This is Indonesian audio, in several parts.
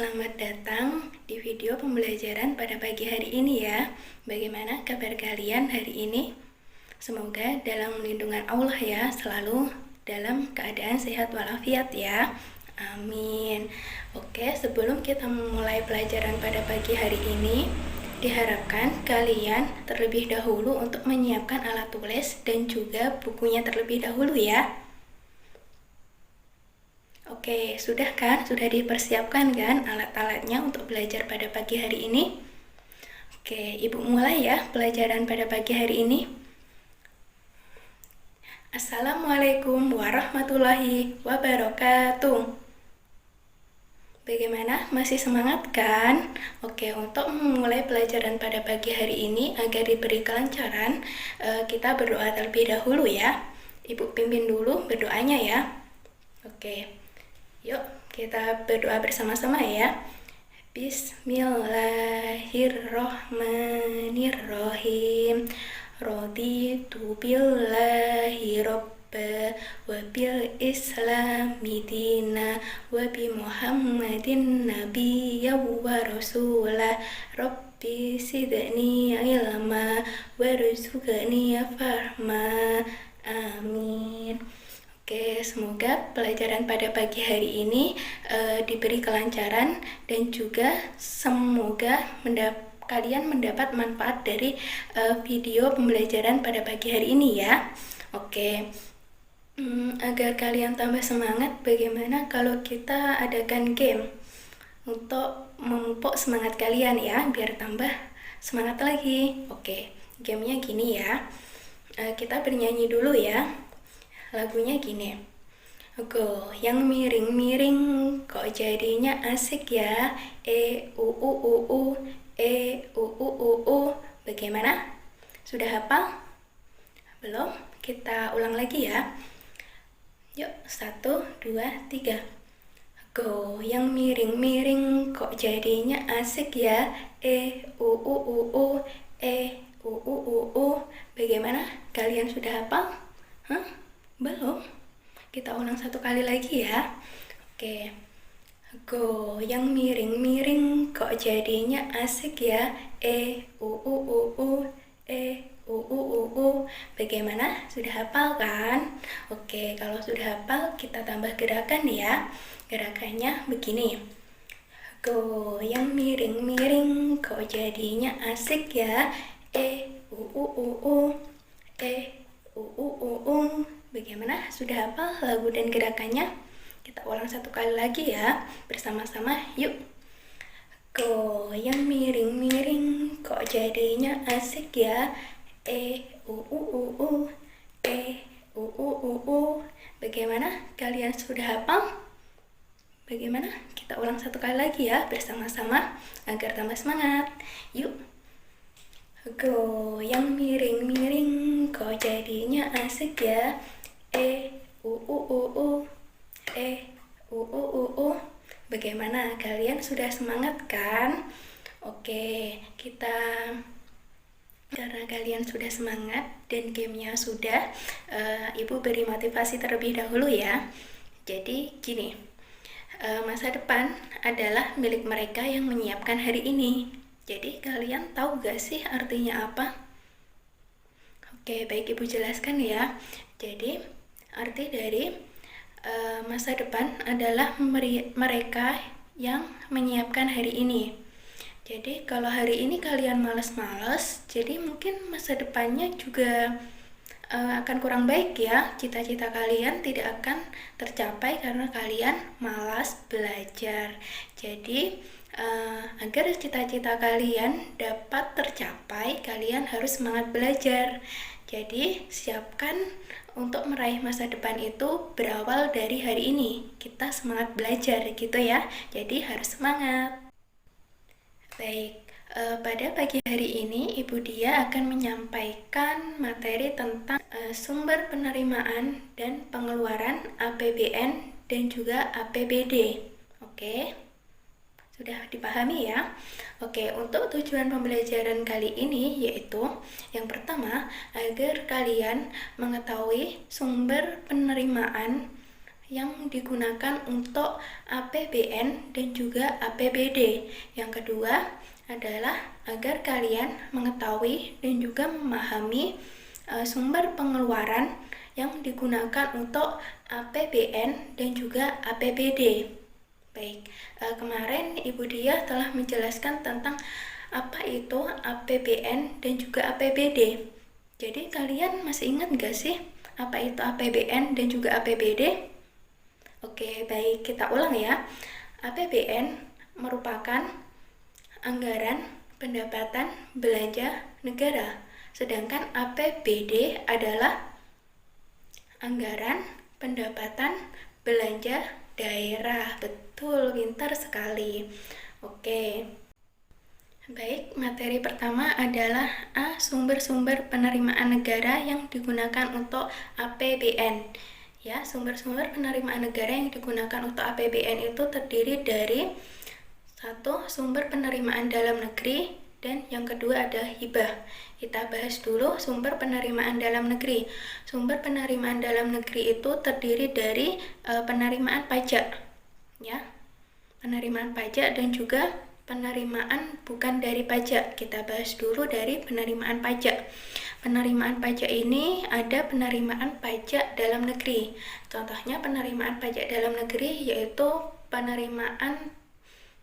selamat datang di video pembelajaran pada pagi hari ini ya. Bagaimana kabar kalian hari ini? Semoga dalam lindungan Allah ya, selalu dalam keadaan sehat walafiat ya. Amin. Oke, sebelum kita memulai pelajaran pada pagi hari ini, diharapkan kalian terlebih dahulu untuk menyiapkan alat tulis dan juga bukunya terlebih dahulu ya. Oke, sudah kan? Sudah dipersiapkan kan alat-alatnya untuk belajar pada pagi hari ini? Oke, Ibu mulai ya pelajaran pada pagi hari ini. Assalamualaikum warahmatullahi wabarakatuh. Bagaimana? Masih semangat kan? Oke, untuk memulai pelajaran pada pagi hari ini agar diberi kelancaran, kita berdoa terlebih dahulu ya. Ibu pimpin dulu berdoanya ya. Oke. Yuk, kita berdoa bersama-sama ya. Bismillahirrohmanirrohim. Raditu billahi robba wa bil islami dina wa bi muhammadin nabiyya wa rasulah. Rabbi sidni ilma warzuqni fahma. Amin. Oke, semoga pelajaran pada pagi hari ini diberi kelancaran dan juga semoga kalian mendapat manfaat dari video pembelajaran pada pagi hari ini ya. Oke, agar kalian tambah semangat, bagaimana kalau kita adakan game untuk memupuk semangat kalian ya, biar tambah semangat lagi. Oke, gamenya gini ya, kita bernyanyi dulu ya. Lagunya gini, yang miring-miring kok jadinya asik ya. Bagaimana? Sudah hafal? Belum? Kita ulang lagi ya. Yuk, 1, 2, 3. Yang miring-miring kok jadinya asik ya. Bagaimana? Kalian sudah hafal? Belum? Kita ulang satu kali lagi ya. Oke. Yang miring-miring kok jadinya asik ya. Bagaimana? Sudah hafal kan? Oke, kalau sudah hafal kita tambah gerakan ya. Gerakannya begini. Yang miring-miring kok jadinya asik ya. Bagaimana? Sudah hafal lagu dan gerakannya? Kita ulang satu kali lagi ya, bersama-sama yuk. Yang miring-miring kok jadinya asik ya. Bagaimana? Kalian sudah hafal? Bagaimana? Kita ulang satu kali lagi ya, bersama-sama agar tambah semangat. Yuk. Yang miring-miring kok jadinya asik ya. Bagaimana? Kalian sudah semangat kan? Oke, karena kalian sudah semangat dan gamenya sudah, Ibu beri motivasi terlebih dahulu ya. Jadi gini, masa depan adalah milik mereka yang menyiapkan hari ini. Jadi kalian tahu gak sih artinya apa? Oke, baik Ibu jelaskan ya. Jadi arti dari masa depan adalah mereka yang menyiapkan hari ini. Jadi kalau hari ini kalian malas-malas, jadi mungkin masa depannya juga akan kurang baik ya. Cita-cita kalian tidak akan tercapai karena kalian malas belajar. Jadi agar cita-cita kalian dapat tercapai, kalian harus semangat belajar. Jadi siapkan untuk meraih masa depan itu berawal dari hari ini. Kita semangat belajar gitu ya. Jadi harus semangat. Baik, pada pagi hari ini Ibu Dia akan menyampaikan materi tentang sumber penerimaan dan pengeluaran APBN dan juga APBD. Oke, sudah dipahami ya? Oke, untuk tujuan pembelajaran kali ini yaitu yang pertama, agar kalian mengetahui sumber penerimaan yang digunakan untuk APBN dan juga APBD. Yang kedua adalah agar kalian mengetahui dan juga memahami sumber pengeluaran yang digunakan untuk APBN dan juga APBD. Baik, kemarin Ibu Dia telah menjelaskan tentang apa itu APBN dan juga APBD. Jadi kalian masih ingat gak sih apa itu APBN dan juga APBD? Oke, baik, kita ulang ya. APBN merupakan anggaran pendapatan belanja negara, sedangkan APBD adalah anggaran pendapatan belanja daerah. Betul, pintar sekali. Oke. Baik, materi pertama adalah sumber-sumber penerimaan negara yang digunakan untuk APBN. Ya, sumber-sumber penerimaan negara yang digunakan untuk APBN itu terdiri dari satu, sumber penerimaan dalam negeri, dan yang kedua ada hibah. Kita bahas dulu sumber penerimaan dalam negeri. Sumber penerimaan dalam negeri itu terdiri dari penerimaan pajak, ya, penerimaan pajak dan juga penerimaan bukan dari pajak. Kita bahas dulu dari penerimaan pajak. Penerimaan pajak ini ada penerimaan pajak dalam negeri. Contohnya penerimaan pajak dalam negeri yaitu penerimaan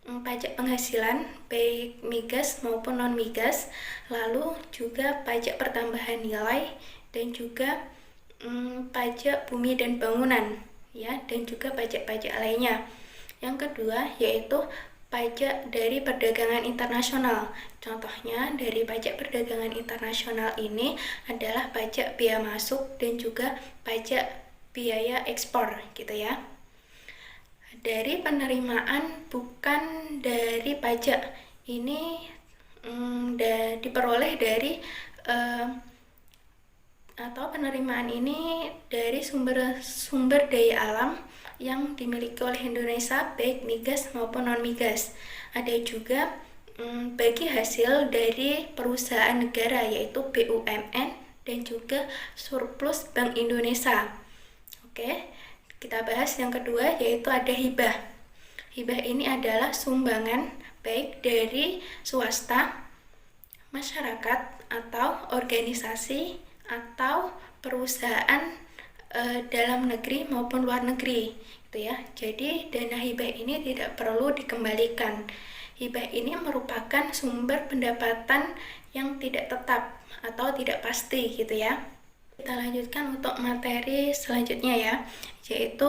pajak penghasilan baik migas maupun non migas, lalu juga pajak pertambahan nilai dan juga pajak bumi dan bangunan, ya, dan juga pajak-pajak lainnya. Yang kedua yaitu pajak dari perdagangan internasional. Contohnya dari pajak perdagangan internasional ini adalah pajak bea masuk dan juga pajak biaya ekspor, gitu ya. Dari penerimaan bukan dari pajak ini diperoleh dari atau penerimaan ini dari sumber daya alam yang dimiliki oleh Indonesia baik migas maupun non migas. Ada juga bagi hasil dari perusahaan negara yaitu BUMN dan juga surplus Bank Indonesia. Oke, kita bahas yang kedua yaitu ada hibah. Hibah ini adalah sumbangan baik dari swasta, masyarakat atau organisasi atau perusahaan dalam negeri maupun luar negeri, gitu ya. Jadi dana hibah ini tidak perlu dikembalikan. Hibah ini merupakan sumber pendapatan yang tidak tetap atau tidak pasti, gitu ya. Kita lanjutkan untuk materi selanjutnya ya, yaitu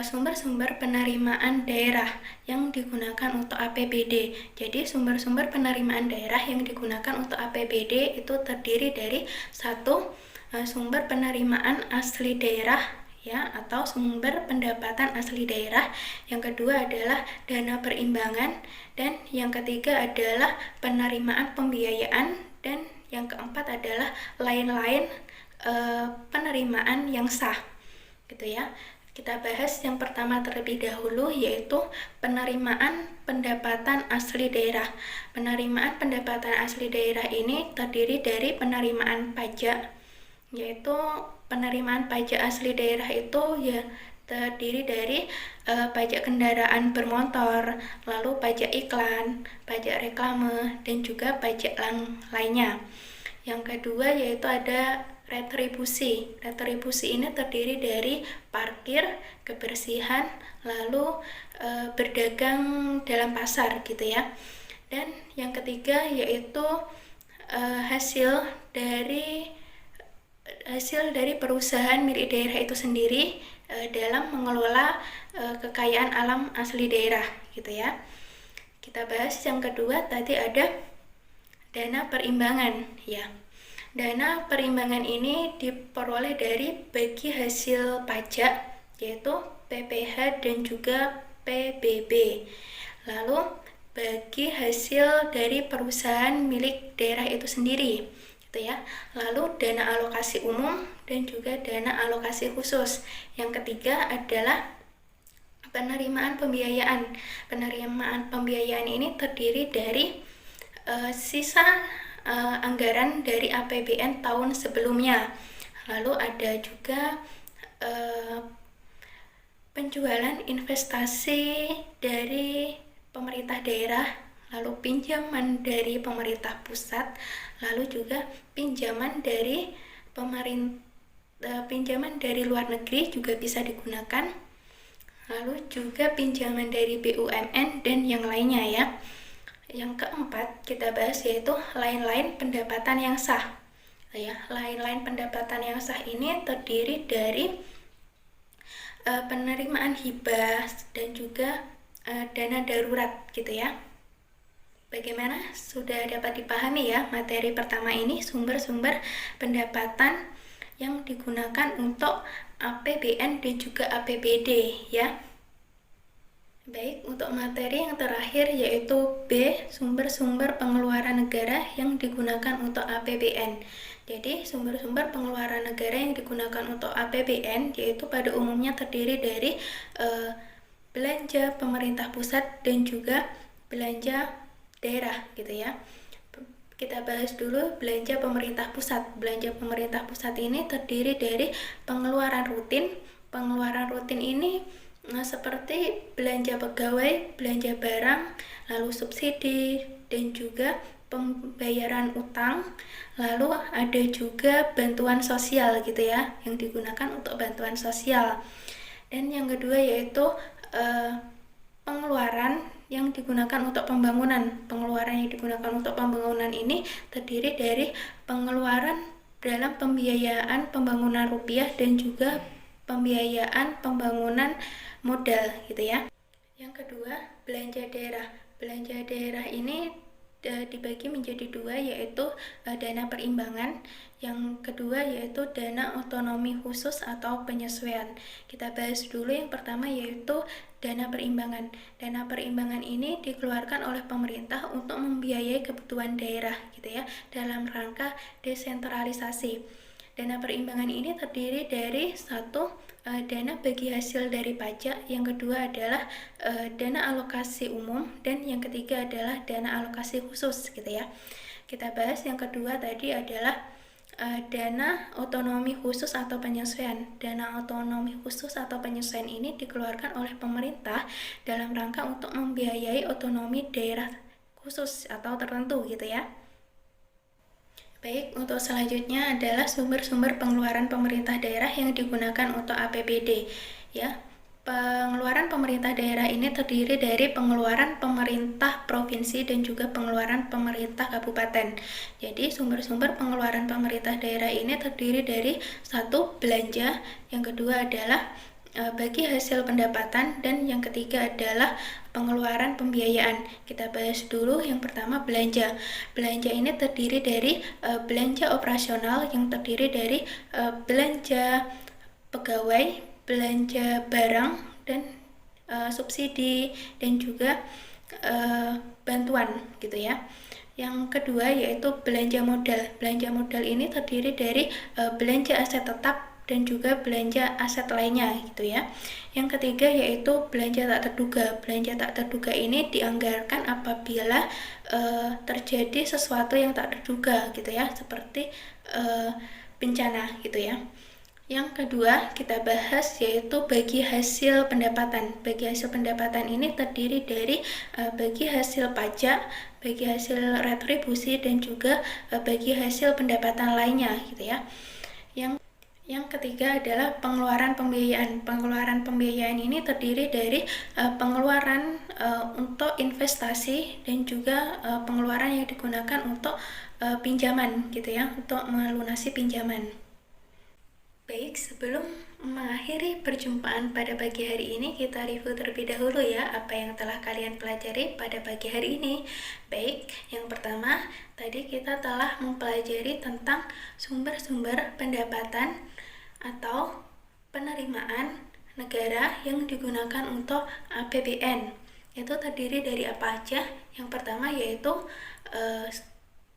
sumber-sumber penerimaan daerah yang digunakan untuk APBD. Jadi sumber-sumber penerimaan daerah yang digunakan untuk APBD itu terdiri dari satu, sumber penerimaan asli daerah, ya, atau sumber pendapatan asli daerah. Yang kedua adalah dana perimbangan, dan yang ketiga adalah penerimaan pembiayaan, dan yang keempat adalah lain-lain penerimaan yang sah, gitu ya. Kita bahas yang pertama terlebih dahulu yaitu penerimaan pendapatan asli daerah. Penerimaan pendapatan asli daerah ini terdiri dari penerimaan pajak, yaitu penerimaan pajak asli daerah itu ya terdiri dari pajak kendaraan bermotor, lalu pajak iklan, pajak reklame, dan juga pajak lainnya. Yang kedua yaitu ada retribusi. Retribusi ini terdiri dari parkir, kebersihan, lalu berdagang dalam pasar, gitu ya. Dan yang ketiga yaitu hasil dari perusahaan milik daerah itu sendiri dalam mengelola kekayaan alam asli daerah, gitu ya. Kita bahas yang kedua, tadi ada dana perimbangan, ya. Dana perimbangan ini diperoleh dari bagi hasil pajak yaitu PPh dan juga PBB. Lalu bagi hasil dari perusahaan milik daerah itu sendiri, gitu ya. Lalu dana alokasi umum dan juga dana alokasi khusus. Yang ketiga adalah penerimaan pembiayaan. Penerimaan pembiayaan ini terdiri dari sisa anggaran dari APBN tahun sebelumnya. Lalu ada juga penjualan investasi dari pemerintah daerah, lalu pinjaman dari pemerintah pusat, lalu juga pinjaman dari pinjaman dari luar negeri juga bisa digunakan, lalu juga pinjaman dari BUMN dan yang lainnya ya. Yang keempat kita bahas yaitu lain-lain pendapatan yang sah. Ya, lain-lain pendapatan yang sah ini terdiri dari penerimaan hibah dan juga dana darurat gitu ya. Bagaimana? Sudah dapat dipahami ya materi pertama ini, sumber-sumber pendapatan yang digunakan untuk APBN dan juga APBD ya. Baik, untuk materi yang terakhir yaitu B, sumber-sumber pengeluaran negara yang digunakan untuk APBN. Jadi, sumber-sumber pengeluaran negara yang digunakan untuk APBN yaitu pada umumnya terdiri dari belanja pemerintah pusat dan juga belanja daerah gitu ya. Kita bahas dulu belanja pemerintah pusat. Belanja pemerintah pusat ini terdiri dari pengeluaran rutin. Pengeluaran rutin ini seperti belanja pegawai, belanja barang, lalu subsidi, dan juga pembayaran utang, lalu ada juga bantuan sosial gitu ya, yang digunakan untuk bantuan sosial. Dan yang kedua yaitu pengeluaran yang digunakan untuk pembangunan. Pengeluaran yang digunakan untuk pembangunan ini terdiri dari pengeluaran dalam pembiayaan pembangunan rupiah dan juga pembiayaan pembangunan modal gitu ya. Yang kedua, belanja daerah. Belanja daerah ini dibagi menjadi dua, yaitu dana perimbangan. Yang kedua yaitu dana otonomi khusus atau penyesuaian. Kita bahas dulu yang pertama yaitu dana perimbangan. Dana perimbangan ini dikeluarkan oleh pemerintah untuk membiayai kebutuhan daerah gitu ya, dalam rangka desentralisasi. Dana perimbangan ini terdiri dari satu, dana bagi hasil dari pajak, yang kedua adalah dana alokasi umum, dan yang ketiga adalah dana alokasi khusus gitu ya. Kita bahas yang kedua tadi adalah dana otonomi khusus atau penyesuaian. Dana otonomi khusus atau penyesuaian ini dikeluarkan oleh pemerintah dalam rangka untuk membiayai otonomi daerah khusus atau tertentu gitu ya. Baik, untuk selanjutnya adalah sumber-sumber pengeluaran pemerintah daerah yang digunakan untuk APBD. Ya, pengeluaran pemerintah daerah ini terdiri dari pengeluaran pemerintah provinsi dan juga pengeluaran pemerintah kabupaten. Jadi, sumber-sumber pengeluaran pemerintah daerah ini terdiri dari satu, belanja, yang kedua adalah bagi hasil pendapatan, dan yang ketiga adalah pengeluaran pembiayaan. Kita bahas dulu yang pertama belanja. Belanja ini terdiri dari belanja operasional yang terdiri dari belanja pegawai, belanja barang, dan subsidi, dan juga bantuan gitu ya. Yang kedua yaitu belanja modal. Belanja modal ini terdiri dari belanja aset tetap dan juga belanja aset lainnya gitu ya. Yang ketiga yaitu belanja tak terduga. Belanja tak terduga ini dianggarkan apabila terjadi sesuatu yang tak terduga gitu ya, seperti bencana gitu ya. Yang kedua kita bahas yaitu bagi hasil pendapatan. Bagi hasil pendapatan ini terdiri dari bagi hasil pajak, bagi hasil retribusi, dan juga bagi hasil pendapatan lainnya gitu ya. Yang ketiga adalah pengeluaran pembiayaan. Pengeluaran pembiayaan ini terdiri dari pengeluaran untuk investasi dan juga pengeluaran yang digunakan untuk pinjaman gitu ya, untuk melunasi pinjaman. Baik, sebelum mengakhiri perjumpaan pada pagi hari ini, kita review terlebih dahulu ya apa yang telah kalian pelajari pada pagi hari ini. Baik, yang pertama, tadi kita telah mempelajari tentang sumber-sumber pendapatan atau penerimaan negara yang digunakan untuk APBN. Itu terdiri dari apa aja? Yang pertama yaitu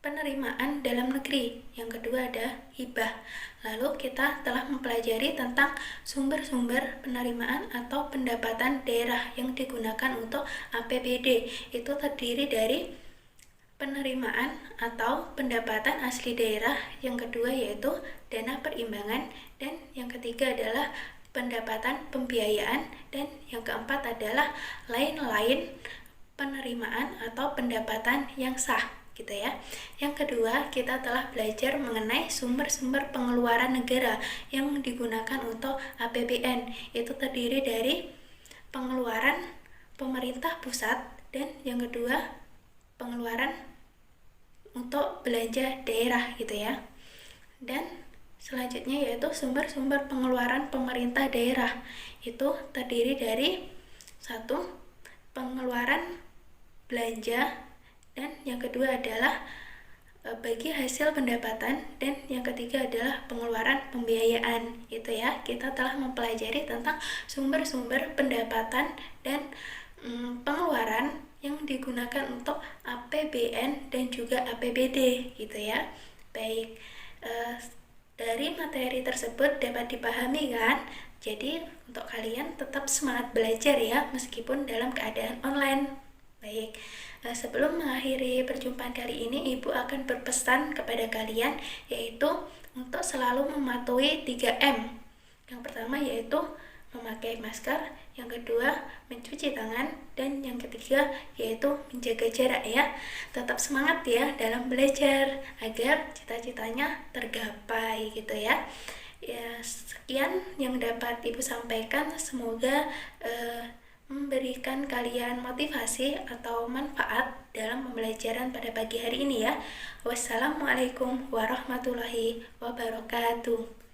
penerimaan dalam negeri, yang kedua ada hibah. Lalu kita telah mempelajari tentang sumber-sumber penerimaan atau pendapatan daerah yang digunakan untuk APBD. Itu terdiri dari penerimaan atau pendapatan asli daerah, yang kedua yaitu dana perimbangan, dan yang ketiga adalah pendapatan pembiayaan, dan yang keempat adalah lain-lain penerimaan atau pendapatan yang sah gitu ya. Yang kedua, kita telah belajar mengenai sumber-sumber pengeluaran negara yang digunakan untuk APBN. Itu terdiri dari pengeluaran pemerintah pusat, dan yang kedua pengeluaran untuk belanja daerah gitu ya. Dan selanjutnya yaitu sumber-sumber pengeluaran pemerintah daerah. Itu terdiri dari satu, pengeluaran belanja, dan yang kedua adalah bagi hasil pendapatan, dan yang ketiga adalah pengeluaran pembiayaan. Itu ya, kita telah mempelajari tentang sumber-sumber pendapatan dan pengeluaran yang digunakan untuk APBN dan juga APBD gitu ya. Baik, dari materi tersebut dapat dipahami kan? Jadi untuk kalian tetap semangat belajar ya, meskipun dalam keadaan online. Baik, sebelum mengakhiri perjumpaan kali ini, Ibu akan berpesan kepada kalian, yaitu untuk selalu mematuhi 3M. Yang pertama yaitu memakai masker, yang kedua mencuci tangan, dan yang ketiga yaitu menjaga jarak ya. Tetap semangat ya dalam belajar agar cita-citanya tergapai gitu ya. Ya, sekian yang dapat Ibu sampaikan. Semoga memberikan kalian motivasi atau manfaat dalam pembelajaran pada pagi hari ini ya. Wassalamualaikum warahmatullahi wabarakatuh.